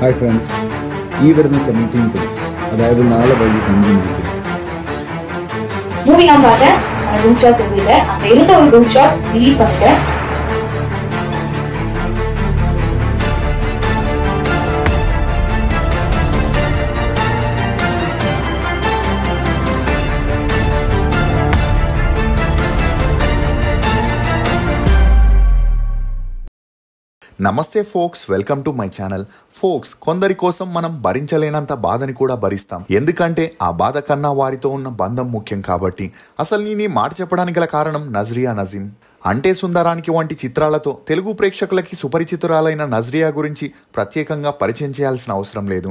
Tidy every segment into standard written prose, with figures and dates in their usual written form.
Hi friends, ഈ വരുന്ന 17th അതായത് നാളെ വൈകിട്ട് 5 മണിക്ക് மூவி நான் பார்த்தேன். ரூம் ஷாட் தெரியல. அங்க இருந்த ஒரு ரூம் ஷாட் டிலீட் பண்ணிட்டேன். నమస్తే folks, welcome to my channel. Folks, కొందరి కోసం మనం భరించలేనంత బాధని కూడా భరిస్తాం. ఎందుకంటే ఆ బాధ కన్నా వారితో ఉన్న బంధం ముఖ్యం కాబట్టి. అసలు నేను ఈ మాట చెప్పడానికి గల కారణం నజ్రియా నజీం. అంటే సుందరానికి వంటి చిత్రాలతో తెలుగు ప్రేక్షకులకి సుపరిచితురాలైన నజ్రియా గురించి ప్రత్యేకంగా పరిచయం చేయాల్సిన అవసరం లేదు.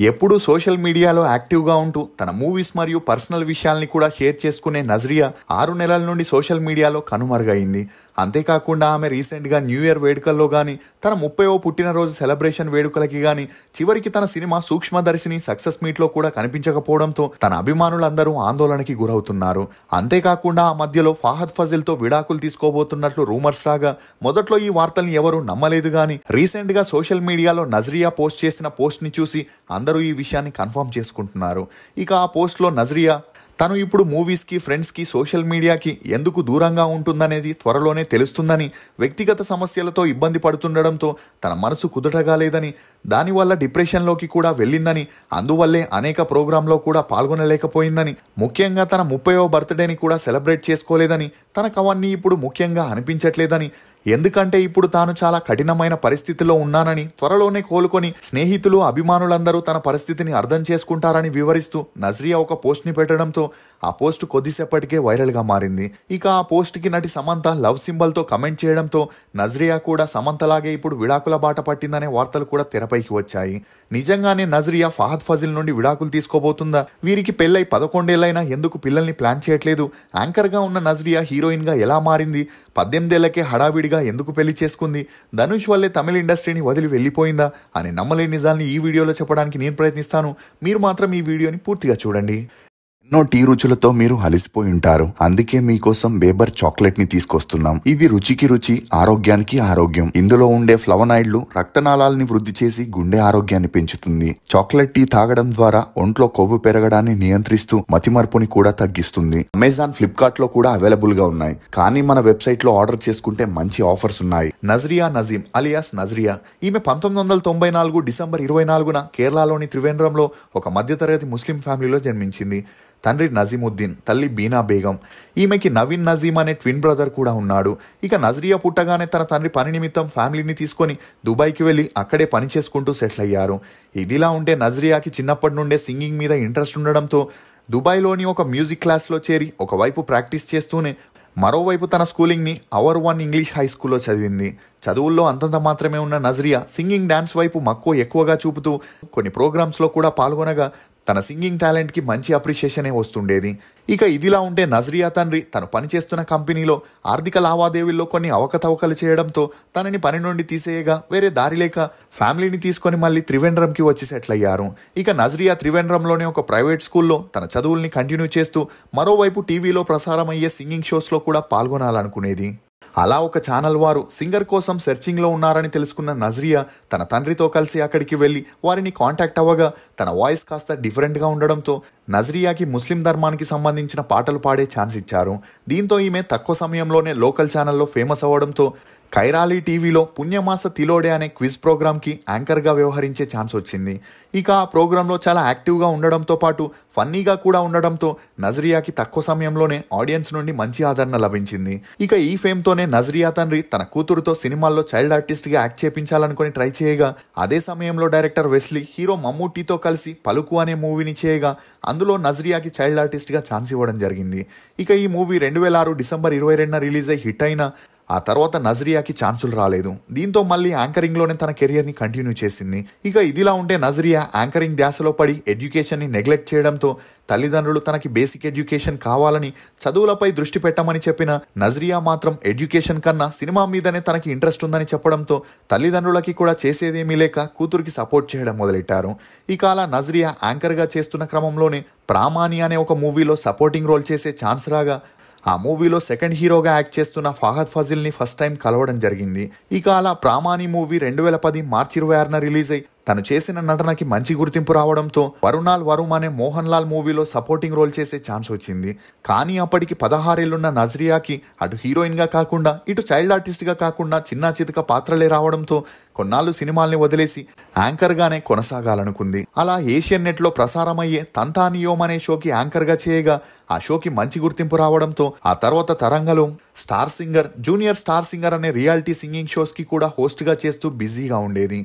ఎప్పుడూ సోషల్ మీడియాలో యాక్టివ్గా ఉంటూ తన మూవీస్ మరియు పర్సనల్ విషయాల్ని కూడా షేర్ చేసుకునే నజ్రియా 6 నెలల నుండి సోషల్ మీడియాలో కనుమరుగైంది. అంతేకాకుండా ఆమె రీసెంట్గా న్యూ ఇయర్ వేడుకల్లో కానీ, తన 30వ పుట్టినరోజు సెలబ్రేషన్ వేడుకలకి కానీ, చివరికి తన సినిమా సూక్ష్మదర్శిని సక్సెస్ మీట్లో కూడా కనిపించకపోవడంతో తన అభిమానులందరూ ఆందోళనకి గురవుతున్నారు. అంతేకాకుండా ఆ మధ్యలో ఫాహద్ ఫజిల్తో విడాకులు తీసుకోబోతున్నట్లు రూమర్స్ రాగా మొదట్లో ఈ వార్తల్ని ఎవరూ నమ్మలేదు. కానీ రీసెంట్గా సోషల్ మీడియాలో నజ్రియా పోస్ట్ చేసిన పోస్ట్ని చూసి అందరూ ఈ విషయాన్ని కన్ఫర్మ్ చేసుకుంటున్నారు. ఇక ఆ పోస్ట్లో నజ్రియా తను ఇప్పుడు మూవీస్కి, ఫ్రెండ్స్కి, సోషల్ మీడియాకి ఎందుకు దూరంగా ఉంటుందనేది త్వరలోనే తెలుస్తుందని, వ్యక్తిగత సమస్యలతో ఇబ్బంది పడుతుండడంతో తన మనసు కుదుటగా లేదని, దానివల్ల డిప్రెషన్లోకి కూడా వెళ్ళిందని, అందువల్లే అనేక ప్రోగ్రాంలో కూడా పాల్గొనలేకపోయిందని, ముఖ్యంగా తన 30వ బర్త్డేని కూడా సెలబ్రేట్ చేసుకోలేదని, తనకు అవన్నీ ఇప్పుడు ముఖ్యంగా అనిపించట్లేదని, ఎందుకంటే ఇప్పుడు తాను చాలా కఠినమైన పరిస్థితిలో ఉన్నానని, త్వరలోనే కోలుకొని స్నేహితులు, అభిమానులందరూ తన పరిస్థితిని అర్థం చేసుకుంటారని వివరిస్తూ నజ్రియా ఒక పోస్ట్ని పెట్టడంతో ఆ పోస్ట్ కొద్దిసేపటికే వైరల్గా మారింది. ఇక ఆ పోస్ట్కి నటి సమంత లవ్ సింబల్తో కమెంట్ చేయడంతో నజ్రియా కూడా సమంతలాగే ఇప్పుడు విడాకుల బాట పట్టిందనే వార్తలు కూడా తెరపైకి వచ్చాయి. నిజంగానే నజ్రియా ఫహద్ ఫజిల్ నుండి విడాకులు తీసుకోబోతుందా? వీరికి పెళ్ళై 11 ఏళ్లైనా ఎందుకు పిల్లల్ని ప్లాన్ చేయట్లేదు? యాంకర్గా ఉన్న నజ్రియా హీరోయిన్గా ఎలా మారింది? 18 ఏళ్లకే హడావిడిగా ఎందుకు పెళ్లి చేసుకుంది? ధనుష్ వల్లే తమిళ ఇండస్ట్రీని వదిలి వెళ్ళిపోయిందా అని నమ్మలేని నిజాల్ని ఈ వీడియోలో చెప్పడానికి నేను ప్రయత్నిస్తాను. మీరు మాత్రం ఈ వీడియోని పూర్తిగా చూడండి. ఎన్నో టీ రుచులతో మీరు అలసిపోయి ఉంటారు. అందుకే మీకోసం బేబర్ చాక్లెట్ ని తీసుకొస్తున్నాం. ఇది రుచికి రుచి, ఆరోగ్యానికి ఆరోగ్యం. ఇందులో ఉండే ఫ్లవనాయిడ్లు రక్తనాళాలని వృద్ధి చేసి గుండె ఆరోగ్యాన్ని పెంచుతుంది. చాక్లెట్ టీ తాగడం ద్వారా ఒంట్లో కొవ్వు పెరగడాన్ని నియంత్రిస్తూ మతిమరుపుని కూడా తగ్గిస్తుంది. అమెజాన్, ఫ్లిప్కార్ట్ లో కూడా అవైలబుల్ గా ఉన్నాయి. కానీ మన వెబ్సైట్ లో ఆర్డర్ చేసుకుంటే మంచి ఆఫర్స్ ఉన్నాయి. నజ్రియా నజీం అలియాస్ నజ్రియా. ఈమె 1994 డిసెంబర్ 24న కేరళలోని త్రివేంద్రంలో ఒక మధ్యతరగతి ముస్లిం ఫ్యామిలీలో జన్మించింది. తండ్రి నజీముద్దీన్, తల్లి బీనా బేగం. ఈమెకి నవీన్ నజీం అనే ట్విన్ బ్రదర్ కూడా ఉన్నాడు. ఇక నజ్రియా పుట్టగానే తన తండ్రి పని నిమిత్తం ఫ్యామిలీని తీసుకొని దుబాయ్కి వెళ్ళి అక్కడే పని చేసుకుంటూ సెటిల్ అయ్యారు. ఇదిలా ఉంటే నజ్రియాకి చిన్నప్పటి నుండే సింగింగ్ మీద ఇంట్రెస్ట్ ఉండడంతో దుబాయ్లోని ఒక మ్యూజిక్ క్లాస్లో చేరి ఒకవైపు ప్రాక్టీస్ చేస్తూనే మరోవైపు తన స్కూలింగ్ని అవర్ 1 ఇంగ్లీష్ హై స్కూల్లో చదివింది. చదువుల్లో అంతంత మాత్రమే ఉన్న నజ్రియా సింగింగ్, డాన్స్ వైపు మక్కువ ఎక్కువగా చూపుతూ కొన్ని ప్రోగ్రామ్స్లో కూడా పాల్గొనగా తన సింగింగ్ టాలెంట్కి మంచి అప్రిషియేషనే వస్తుండేది. ఇక ఇదిలా ఉంటే నజ్రియా తండ్రి తను పనిచేస్తున్న కంపెనీలో ఆర్థిక లావాదేవీల్లో కొన్ని అవకతవకలు చేయడంతో తనని పని నుండి తీసేయగా వేరే దారి లేక ఫ్యామిలీని తీసుకొని మళ్ళీ త్రివేంద్రంకి వచ్చి సెటిల్ అయ్యారు. ఇక నజ్రియా త్రివేంద్రంలోనే ఒక ప్రైవేట్ స్కూల్లో తన చదువుల్ని కంటిన్యూ చేస్తూ మరోవైపు టీవీలో ప్రసారం అయ్యే సింగింగ్ షోస్లో కూడా పాల్గొనాలనుకునేది. అలా ఒక ఛానల్ వారు సింగర్ కోసం సెర్చింగ్లో ఉన్నారని తెలుసుకున్న నజ్రియా తన తండ్రితో కలిసి అక్కడికి వెళ్ళి వారిని కాంటాక్ట్ అవ్వగా తన వాయిస్ కాస్త డిఫరెంట్గా ఉండడంతో నజ్రియాకి ముస్లిం ధర్మానికి సంబంధించిన పాటలు పాడే ఛాన్స్ ఇచ్చారు. దీంతో ఈమె తక్కువ సమయంలోనే లోకల్ ఛానల్లో ఫేమస్ అవ్వడంతో కైరాలి టీవీలో పుణ్యమాస తిలోడే అనే క్విజ్ ప్రోగ్రామ్కి యాంకర్గా వ్యవహరించే ఛాన్స్ వచ్చింది. ఇక ఆ ప్రోగ్రాంలో చాలా యాక్టివ్గా ఉండడంతో పాటు ఫన్నీగా కూడా ఉండడంతో నజ్రియాకి తక్కువ సమయంలోనే ఆడియన్స్ నుండి మంచి ఆదరణ లభించింది. ఇక ఈ ఫేమ్తోనే నజ్రియా తండ్రి తన కూతురుతో సినిమాల్లో చైల్డ్ ఆర్టిస్ట్గా యాక్ట్ చేయించాలనుకుని ట్రై చేయగా, అదే సమయంలో డైరెక్టర్ వెస్లీ హీరో మమ్మూటీతో కలిసి పలుకు అనే మూవీని చేయగా అందులో నజ్రియాకి చైల్డ్ ఆర్టిస్ట్గా ఛాన్స్ ఇవ్వడం జరిగింది. ఇక ఈ మూవీ 2006 డిసెంబర్ 22న రిలీజ్ అయి హిట్ అయినా ఆ తర్వాత నజ్రియాకి ఛాన్సులు రాలేదు. దీంతో మళ్ళీ యాంకరింగ్లోనే తన కెరియర్ని కంటిన్యూ చేసింది. ఇక ఇదిలా ఉంటే నజ్రియా యాంకరింగ్ ధ్యాసలో పడి ఎడ్యుకేషన్ని నెగ్లెక్ట్ చేయడంతో తల్లిదండ్రులు తనకి బేసిక్ ఎడ్యుకేషన్ కావాలని, చదువులపై దృష్టి పెట్టమని చెప్పిన నజ్రియా మాత్రం ఎడ్యుకేషన్ కన్నా సినిమా మీదనే తనకి ఇంట్రెస్ట్ ఉందని చెప్పడంతో తల్లిదండ్రులకి కూడా చేసేదేమీ లేక కూతురికి సపోర్ట్ చేయడం మొదలెట్టారు. ఇక అలా నజ్రియా యాంకర్గా చేస్తున్న క్రమంలోనే ప్రామాణి అనే ఒక మూవీలో సపోర్టింగ్ రోల్ చేసే ఛాన్స్ రాగా ఆ మూవీలో సెకండ్ హీరోగా యాక్ట్ చేస్తున్న ఫహద్ ఫజిల్ని ఫస్ట్ టైం కలవడం జరిగింది. ఇక అలా ప్రామాణి మూవీ 2010 మార్చి 26న రిలీజ్ అయి తను చేసిన నటనకి మంచి గుర్తింపు రావడంతో వరుణాల్ వరుమ్ అనే మోహన్ లాల్ మూవీలో సపోర్టింగ్ రోల్ చేసే ఛాన్స్ వచ్చింది. కానీ అప్పటికి 16 ఏళ్లున్న నజ్రియాకి అటు హీరోయిన్ గా కాకుండా ఇటు చైల్డ్ ఆర్టిస్ట్ గా కాకుండా చిన్న చితక పాత్రలే రావడంతో కొన్నాళ్ళు సినిమాల్ని వదిలేసి యాంకర్ గానే కొనసాగాలనుకుంది. అలా ఏషియన్ నెట్ లో ప్రసారమయ్యే తంతానియోమ్ అనే షోకి యాంకర్ గా చేయగా ఆ షోకి మంచి గుర్తింపు రావడంతో ఆ తర్వాత తరంగలో star singer, junior star singer అనే రియాలిటీ సింగింగ్ షోస్ కి కూడా హోస్ట్ గా చేస్తూ బిజీగా ఉండేది.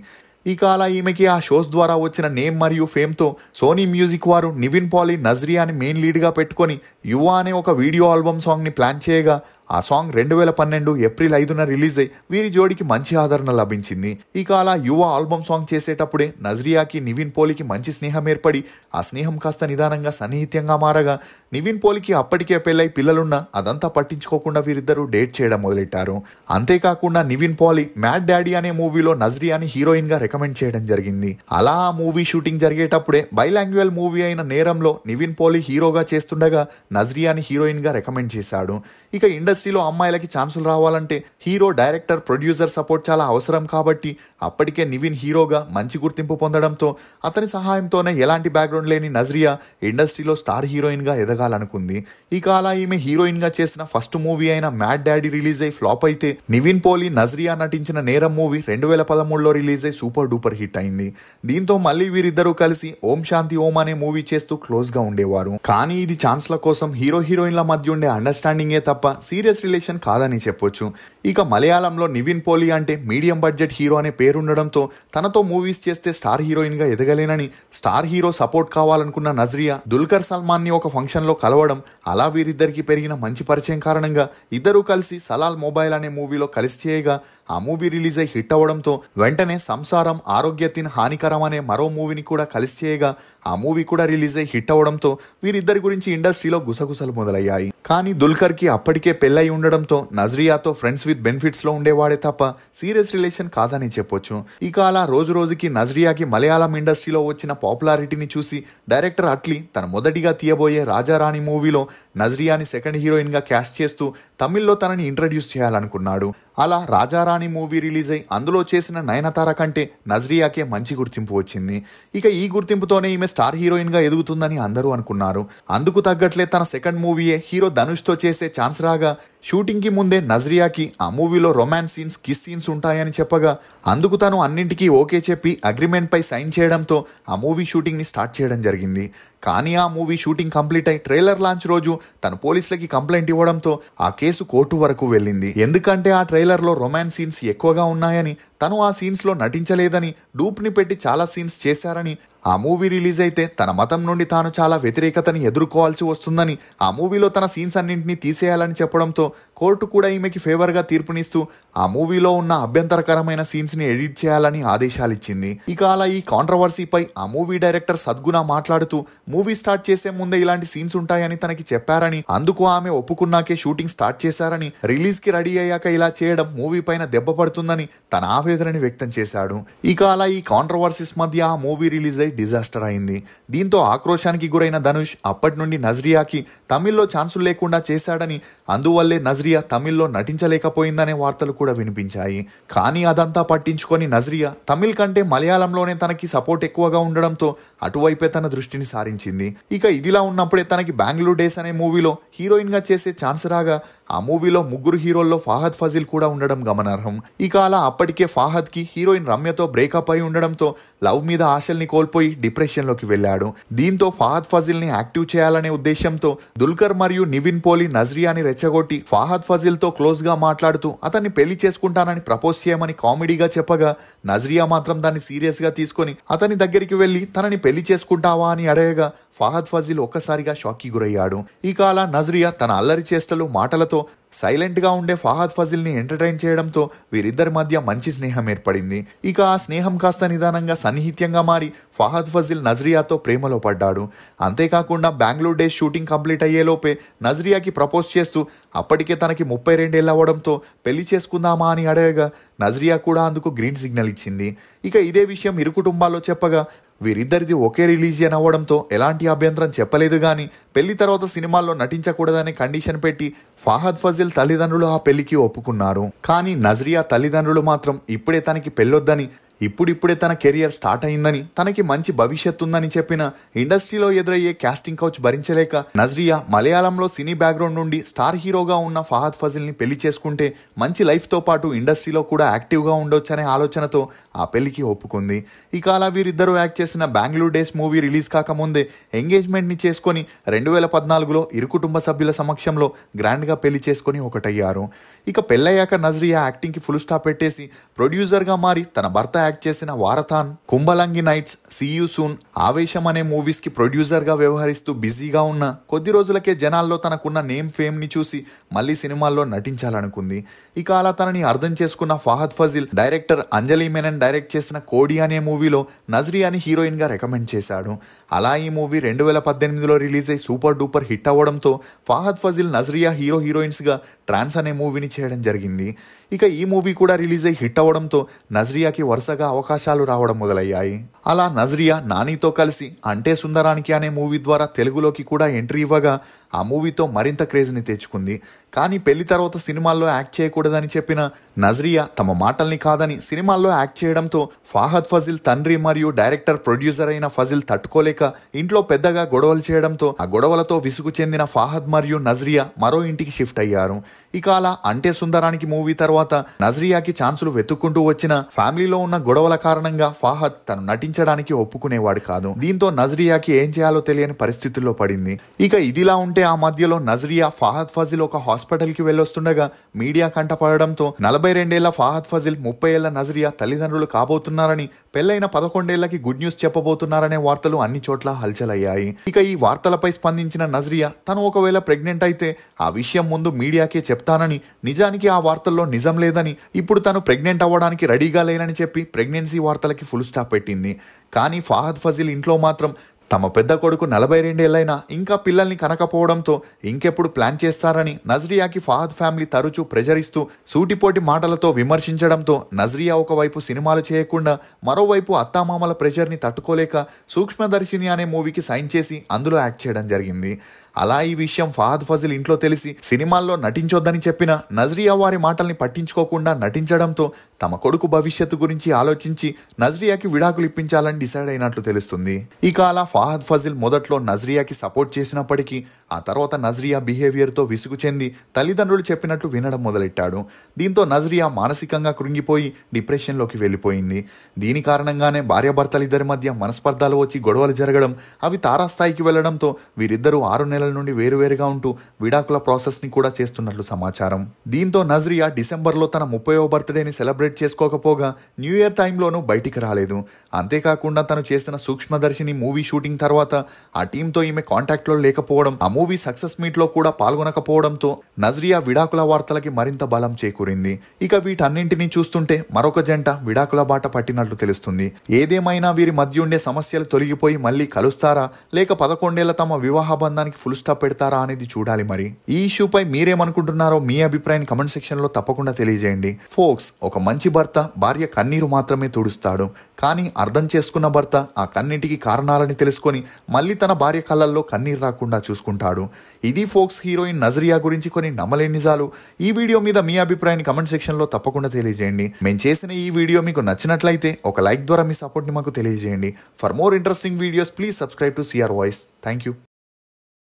ఇక అలా ఈమెకి ఆ షోస్ ద్వారా వచ్చిన నేమ్ మరియు ఫేమ్తో సోనీ మ్యూజిక్ వారు నివిన్ పాలి, నజ్రియాని మెయిన్ లీడ్గా పెట్టుకొని యువ అనే ఒక వీడియో ఆల్బమ్ సాంగ్ని ప్లాన్ చేయగా ఆ సాంగ్ 2012 ఏప్రిల్ 5న రిలీజ్ అయి వీరి జోడికి మంచి ఆదరణ లభించింది. ఇక అలా యువ ఆల్బమ్ సాంగ్ చేసేటప్పుడే నజ్రియాకి నివిన్ పోలికి మంచి స్నేహం ఏర్పడి ఆ స్నేహం కాస్త నిదానంగా సన్నిహిత్యంగా మారగా నివిన్ పోలికి అప్పటికే పెళ్ళై పిల్లలున్నా అదంతా పట్టించుకోకుండా వీరిద్దరూ డేట్ చేయడం మొదలెట్టారు. అంతేకాకుండా నివిన్ పాలి మ్యాడ్ డాడీ అనే మూవీలో నజ్రియాని హీరోయిన్ గా రికమెండ్ చేయడం జరిగింది. అలా ఆ మూవీ షూటింగ్ జరిగేటప్పుడే బైలాంగ్యువల్ మూవీ అయిన నేరంలో నివిన్ పోలి హీరోగా చేస్తుండగా నజ్రియాని హీరోయిన్ గా రికమెండ్ చేశాడు. ఇక ఇండస్ట్రీలో అమ్మాయిలకి ఛాన్సులు రావాలంటే హీరో, డైరెక్టర్, ప్రొడ్యూసర్ సపోర్ట్ చాలా అవసరం కాబట్టి అప్పటికే నివిన్ హీరోగా మంచి గుర్తింపు పొందడంతో అతని సహాయంతోనే ఎలాంటి బ్యాక్గ్రౌండ్ లేని నజ్రియా ఇండస్ట్రీలో స్టార్ హీరోయిన్ గా ఎదగాలనుకుంది. ఇక అలా ఈమె హీరోయిన్ గా చేసిన ఫస్ట్ మూవీ అయిన మ్యాడ్ డాడీ రిలీజ్ అయి ఫ్లాప్ అయితే నివిన్ పోలి, నజ్రియా నటించిన నేరం మూవీ 2013లో రిలీజ్ అయి సూపర్ డూపర్ హిట్ అయింది. దీంతో మళ్ళీ వీరిద్దరూ కలిసి ఓం శాంతి ఓం అనే మూవీ చేస్తూ క్లోజ్ గా ఉండేవారు. కానీ ఇది ఛాన్స్ల కోసం హీరో హీరోయిన్ల మధ్య ఉండే అండర్స్టాండింగే తప్ప సీరియస్ రిలేషన్ కాదని చెప్పొచ్చు. ఇక మలయాళంలో నివిన్ పోలి అంటే మీడియం బడ్జెట్ హీరో అనే పేరుండడంతో తనతో మూవీస్ చేస్తే స్టార్ హీరోయిన్ గా ఎదగలేనని స్టార్ హీరో సపోర్ట్ కావాలనుకున్న నజ్రియా దుల్కర్ సల్మాన్ ని ఒక ఫంక్షన్ లో కలవడం, అలా వీరిద్దరికి పెరిగిన మంచి పరిచయం కారణంగా ఇద్దరూ కలిసి సలాల్ మొబైల్ అనే మూవీలో కలిసి చేయగా ఆ మూవీ రిలీజ్ అయి హిట్ అవడంతో వెంటనే సంసారం, ఆరోగ్యతిన్ హానికరం అనే మరో మూవీని కూడా కలిసి చేయగా ఆ మూవీ కూడా రిలీజ్ అయి హిట్ అవడంతో వీరిద్దరి గురించి ఇండస్ట్రీలో గుసగుసలు మొదలయ్యాయి. కానీ దుల్కర్ కి అప్పటికే పెళ్ళై ఉండడంతో నజ్రియాతో ఫ్రెండ్స్ విత్ బెనిఫిట్స్ లో ఉండేవాడే తప్ప సీరియస్ రిలేషన్ కాదని చెప్పొచ్చు. ఇక అలా రోజు రోజుకి నజ్రియాకి మలయాళం ఇండస్ట్రీలో వచ్చిన పాపులారిటీని చూసి డైరెక్టర్ అట్లీ తన మొదటిగా తీయబోయే రాజారాణి మూవీలో నజ్రియాని సెకండ్ హీరోయిన్ గా క్యాస్ట్ చేస్తూ తమిళ్లో తనని ఇంట్రడ్యూస్ చేయాలనుకున్నాడు. అలా రాజారాణి మూవీ రిలీజ్ అయి అందులో చేసిన నయనతార కంటే నజ్రియాకే మంచి గుర్తింపు వచ్చింది. ఇక ఈ గుర్తింపుతోనే ఈమె స్టార్ హీరోయిన్ గా ఎదుగుతుందని అందరూ అనుకున్నారు. అందుకు తగ్గట్లే తన సెకండ్ మూవీయే హీరో ధనుష్ తో చేసే ఛాన్స్ రాగా షూటింగ్ కి ముందే నజ్రియాకి ఆ మూవీలో రొమాన్స్ సీన్స్, కిస్ సీన్స్ ఉంటాయని చెప్పగా అందుకు తను అన్నింటికీ ఓకే చెప్పి అగ్రిమెంట్ పై సైన్ చేయడంతో ఆ మూవీ షూటింగ్ ని స్టార్ట్ చేయడం జరిగింది. కానీ ఆ మూవీ షూటింగ్ కంప్లీట్ అయి ట్రైలర్ లాంచ్ రోజు తను పోలీసులకి కంప్లైంట్ ఇవ్వడంతో ఆ కేసు కోర్టు వరకు వెళ్ళింది. ఎందుకంటే ఆ ట్రైలర్ లో రొమాన్స్ సీన్స్ ఎక్కువగా ఉన్నాయని, తను ఆ సీన్స్ లో నటించలేదని, డూప్ ని పెట్టి చాలా సీన్స్ చేశారని, ఆ మూవీ రిలీజ్ అయితే తన మతం నుండి తాను చాలా వ్యతిరేకతని ఎదుర్కోవాల్సి వస్తుందని, ఆ మూవీలో తన సీన్స్ అన్నింటినీ తీసేయాలని చెప్పడంతో కోర్టు కూడా ఈమెకి ఫేవర్ గా తీర్పునిస్తూ ఆ మూవీలో ఉన్న అభ్యంతరకరమైన సీన్స్ ని ఎడిట్ చేయాలని ఆదేశాలిచ్చింది. ఇక అలా ఈ కాంట్రవర్సీపై ఆ మూవీ డైరెక్టర్ సద్గుణ మాట్లాడుతూ మూవీ స్టార్ట్ చేసే ముందే ఇలాంటి సీన్స్ ఉంటాయని తనకి చెప్పారని, అందుకు ఆమె ఒప్పుకున్నాకే షూటింగ్ స్టార్ట్ చేశారని, రిలీజ్ కి రెడీ అయ్యాక ఇలా చేయడం మూవీ పైన దెబ్బ పడుతుందని తన ఆవేదనని వ్యక్తం చేశాడు. ఇక అలా ఈ కాంట్రవర్సీస్ మధ్య ఆ మూవీ రిలీజ్ అయి డిజాస్టర్ అయింది. దీంతో ఆక్రోశానికి గురైన ధనుష్ అప్పటి నుండి నజ్రియాకి తమిళ్లో ఛాన్సులు లేకుండా చేశాడని, అందువల్లే నజ్రియా తమిళ్లో నటించలేకపోయిందనే వార్తలు కూడా వినిపించాయి. కానీ అదంతా పట్టించుకొని నజ్రియా తమిళ్ కంటే మలయాళంలోనే తనకి సపోర్ట్ ఎక్కువగా ఉండడంతో అటువైపే తన దృష్టిని సారించింది. ఇక ఇదిలా ఉన్నప్పుడే తనకి బెంగళూరు డేస్ అనే మూవీలో హీరోయిన్ గా చేసే ఛాన్స్ రాగా ఆ మూవీలో ముగ్గురు హీరోల్లో ఫాహద్ ఫజిల్ కూడా ఉండడం గమనార్హం. ఇక అలా అప్పటికే ఫాహద్ కి హీరోయిన్ రమ్యతో బ్రేకప్ అయి ఉండడంతో లవ్ మీద ఆశల్ని కోల్పోయి డిప్రెషన్ లోకి వెళ్ళాడు. దీంతో ఫాహద్ ఫజిల్ ని యాక్టివ్ చేయాలనే ఉద్దేశంతో దుల్కర్ మరియు నివిన్ పోలి నజ్రియాని రెచ్చగొట్టి ఫాహద్ ఫజిల్ తో క్లోజ్ గా మాట్లాడుతూ అతన్ని పెళ్లి చేసుకుంటానని ప్రపోజ్ చేయమని కామెడీగా చెప్పగా నజ్రియా మాత్రం దాన్ని సీరియస్ గా తీసుకొని అతని దగ్గరికి వెళ్లి తనని పెళ్లి చేసుకుంటావా అని అడగగా ఫాహద్ ఫజిల్ ఒక్కసారిగా షాక్ కి గురయ్యాడు. ఇక అలా నజ్రియా తన అల్లరి చేష్టలు, మాటలతో సైలెంట్ గా ఉండే ఫాహద్ ఫజిల్ ని ఎంటర్టైన్ చేయడంతో వీరిద్దరి మధ్య మంచి స్నేహం ఏర్పడింది. ఇక ఆ స్నేహం కాస్త నిదానంగా సన్నిహిత్యంగా మారి ఫాహద్ ఫజిల్ నజ్రియాతో ప్రేమలో పడ్డాడు. అంతేకాకుండా బెంగళూరు డేస్ షూటింగ్ కంప్లీట్ అయ్యేలోపే నజ్రియాకి ప్రపోజ్ చేస్తూ అప్పటికే తనకి 32 ఏళ్ళు అవ్వడంతో పెళ్లి చేసుకుందామా అని అడగగా నజ్రియా కూడా అందుకు గ్రీన్ సిగ్నల్ ఇచ్చింది. ఇక ఇదే విషయం ఇరు కుటుంబాల్లో చెప్పగా వీరిద్దరిది ఒకే రిలీజియన్ అవ్వడంతో ఎలాంటి అభ్యంతరం చెప్పలేదు. గాని పెళ్లి తర్వాత సినిమాల్లో నటించకూడదనే కండిషన్ పెట్టి ఫాహద్ ఫజిల్ తల్లిదండ్రులు ఆ పెళ్లికి ఒప్పుకున్నారు. కానీ నజ్రియా తల్లిదండ్రులు మాత్రం ఇప్పుడే తనకి పెళ్ళొద్దని, ఇప్పుడిప్పుడే తన కెరియర్ స్టార్ట్ అయిందని, తనకి మంచి భవిష్యత్తు ఉందని చెప్పిన ఇండస్ట్రీలో ఎదురయ్యే కాస్టింగ్ కౌచ్ భరించలేక నజ్రియా మలయాళంలో సినీ బ్యాక్గ్రౌండ్ నుండి స్టార్ హీరోగా ఉన్న ఫహద్ ఫజిల్ ని పెళ్లి చేసుకుంటే మంచి లైఫ్ తో పాటు ఇండస్ట్రీలో కూడా యాక్టివ్ గా ఉండొచ్చనే ఆలోచనతో ఆ పెళ్లికి ఒప్పుకుంది. ఇక అలా వీరిద్దరూ యాక్ట్ చేసిన బెంగళూరు డేస్ మూవీ రిలీజ్ కాకముందే ఎంగేజ్మెంట్ ని చేసుకుని 2014లో ఇరు కుటుంబ సభ్యుల సమక్షంలో గ్రాండ్ గా పెళ్లి చేసుకుని ఒకటయ్యారు. ఇక పెళ్ళయ్యాక నజ్రియా యాక్టింగ్ కి ఫుల్ స్టాప్ పెట్టేసి ప్రొడ్యూసర్ గా మారి తన భర్త యాక్ట్ చేసిన Varathan, Kumbalangi nights, see you soon, Aavesham అనే మూవీస్ కి ప్రొడ్యూసర్ గా వ్యవహరిస్తూ బిజీగా ఉన్న కొద్ది రోజులకే జనాల్లో తనకున్న నేమ్ ఫేమ్ ని చూసి మళ్ళీ సినిమాల్లో నటించాలనుకుంది. ఇక అలా తనని అర్థం చేసుకున్న ఫహద్ ఫజిల్ డైరెక్టర్ అంజలి మెనన్ డైరెక్ట్ చేసిన కోడి అనే మూవీలో నజ్రియాని హీరోయిన్ గా రికమెండ్ చేశాడు. అలా ఈ మూవీ 2018లో రిలీజ్ అయి సూపర్ డూపర్ హిట్ అవ్వడంతో ఫహద్ ఫజిల్ నజ్రియా హీరోయిన్స్ గా ట్రాన్స్ అనే మూవీని చేయడం జరిగింది. ఇక ఈ మూవీ కూడా రిలీజ్ అయి హిట్ అవ్వడంతో నజ్రియాకి వరుసగా అవకాశాలు రావడం మొదలయ్యాయి. అలా నజ్రియా నానితో కలిసి అంటే సుందరానికి అనే మూవీ ద్వారా తెలుగులోకి కూడా ఎంట్రీ ఇవ్వగా ఆ మూవీతో మరింత క్రేజ్ని తెచ్చుకుంది. కానీ పెళ్లి తర్వాత సినిమాల్లో యాక్ట్ చేయకూడదని చెప్పిన నజ్రియా తమ మాటల్ని కాదని సినిమాల్లో యాక్ట్ చేయడంతో ఫహద్ ఫజిల్ తండ్రి మరియు డైరెక్టర్ ప్రొడ్యూసర్ అయిన ఫజిల్ తట్టుకోలేక ఇంట్లో పెద్దగా గొడవలు చేయడంతో ఆ గొడవలతో విసుగు చెందిన ఫహద్ మరియు నజ్రియా మరో ఇంటికి షిఫ్ట్ అయ్యారు. ఇక అలా అంటే సుందరానికి మూవీ తర్వాత నజ్రియాకి ఛాన్సులు వెతుక్కుంటూ వచ్చిన ఫ్యామిలీలో ఉన్న గొడవల కారణంగా ఫహద్ తను నటించడానికి ఒప్పుకునేవాడు కాదు. దీంతో నజ్రియాకి ఏం చేయాలో తెలియని పరిస్థితుల్లో పడింది. ఇక ఇదిలా ఉంటే ఆ మధ్యలో నజ్రియా ఫహద్ ఫజిల్ ఒక హాస్పిటల్ కి వెళ్ళొస్తుండగా మీడియా కంటపడడంతో 42 ఏళ్ల ఫహద్ ఫజిల్ 30 ఏళ్ల నజ్రియా తల్లిదండ్రులు కాబోతున్నారని, పెళ్లైన 11 ఏళ్లకి గుడ్ న్యూస్ చెప్పబోతున్నారనే వార్తలు అన్ని చోట్ల హల్చలయ్యాయి. ఇక ఈ వార్తలపై స్పందించిన నజ్రియా తను ఒకవేళ ప్రెగ్నెంట్ అయితే ఆ విషయం ముందు మీడియాకే చెప్తానని, నిజానికి ఆ వార్తల్లో నిజం లేదని, ఇప్పుడు తను ప్రెగ్నెంట్ అవ్వడానికి రెడీగా లేనని చెప్పి ప్రెగ్నెన్సీ వార్తలకి ఫుల్ స్టాప్ పెట్టింది. కానీ ఫహద్ ఫజిల్ ఇంట్లో మాత్రం తమ పెద్ద కొడుకు 42 ఏళ్లైనా ఇంకా పిల్లల్ని కనకపోవడంతో ఇంకెప్పుడు ప్లాన్ చేస్తారని నజ్రియాకి ఫహద్ ఫ్యామిలీ తరచూ ప్రెజర్ ఇస్తూ సూటిపోటి మాటలతో విమర్శించడంతో నజ్రియా ఒకవైపు సినిమాలు చేయకుండా మరోవైపు అత్తామామల ప్రెజర్ని తట్టుకోలేక సూక్ష్మదర్శిని అనే మూవీకి సైన్ చేసి అందులో యాక్ట్ చేయడం జరిగింది. అలా ఈ విషయం ఫహద్ ఫజిల్ ఇంట్లో తెలిసి సినిమాల్లో నటించొద్దని చెప్పిన నజ్రియా వారి మాటల్ని పట్టించుకోకుండా నటించడంతో తమ కొడుకు భవిష్యత్తు గురించి ఆలోచించి నజ్రియాకి విడాకులు ఇప్పించాలని డిసైడ్ అయినట్లు తెలుస్తుంది. ఇక అలా ఫహద్ ఫజిల్ మొదట్లో నజ్రియాకి సపోర్ట్ చేసినప్పటికీ ఆ తర్వాత నజ్రియా బిహేవియర్తో విసుగు చెంది తల్లిదండ్రులు చెప్పినట్లు వినడం మొదలెట్టాడు. దీంతో నజ్రియా మానసికంగా కృంగిపోయి డిప్రెషన్లోకి వెళ్ళిపోయింది. దీని కారణంగానే భార్యాభర్తలిద్దరి మధ్య మనస్పర్ధాలు వచ్చి గొడవలు జరగడం, అవి తారాస్థాయికి వెళ్లడంతో వీరిద్దరూ 6 నెలల నుండి వేరువేరుగా ఉంటూ విడాకుల ప్రాసెస్ ని కూడా చేస్తున్నట్లు సమాచారం. దీంతో నజ్రియా డిసెంబర్లో తన 30వ బర్త్డేని సెలబ్రేట్ చేసుకోకపోగా న్యూ ఇయర్ టైంలోనూ బయటికి రాలేదు. అంతేకాకుండా తను చేసిన సూక్ష్మదర్శిని మూవీ షూటింగ్ తర్వాత ఆ టీంతో ఈమె కాంటాక్ట్ లో లేకపోవడం, ఆ మూవీ సక్సెస్ మీట్ లో కూడా పాల్గొనకపోవడంతో నజ్రియా విడాకుల వార్తలకి మరింత బలం చేకూరింది. ఇక వీటన్నింటినీ చూస్తుంటే మరొక జంట విడాకుల బాట పట్టినట్లు తెలుస్తుంది. ఏదేమైనా వీరి మధ్య ఉండే సమస్యలు తొలగిపోయి మళ్ళీ కలుస్తారా, లేక 11 ఏళ్ల తమ వివాహ బంధానికి ఫుల్ స్టాప్ పెడతారా అనేది చూడాలి. మరి ఈ ఇష్యూపై మీరేమనుకుంటున్నారో మీ అభిప్రాయాన్ని కమెంట్ సెక్షన్ లో తప్పకుండా తెలియజేయండి. ఫోక్స్, ఒక మంచి భర్త భార్య కన్నీరు మాత్రమే తుడుస్తాడు, కానీ అర్థం చేసుకున్న భర్త ఆ కన్నింటికి కారణాలని తెలుసుకొని మళ్ళీ తన భార్య కళ్ళల్లో కన్నీరు రాకుండా చూసుకుంటాడు. ఇది ఫోక్స్ హీరోయిన్ నజ్రియా గురించి కొన్ని నమ్మలేని నిజాలు. ఈ వీడియో మీద మీ అభిప్రాయాన్ని కమెంట్ సెక్షన్ లో తప్పకుండా తెలియజేయండి. మేము చేసిన ఈ వీడియో మీకు నచ్చినట్లయితే ఒక లైక్ ద్వారా మీ సపోర్ట్ ని మాకు తెలియజేయండి. For more interesting videos please subscribe to CR voice. Thank you.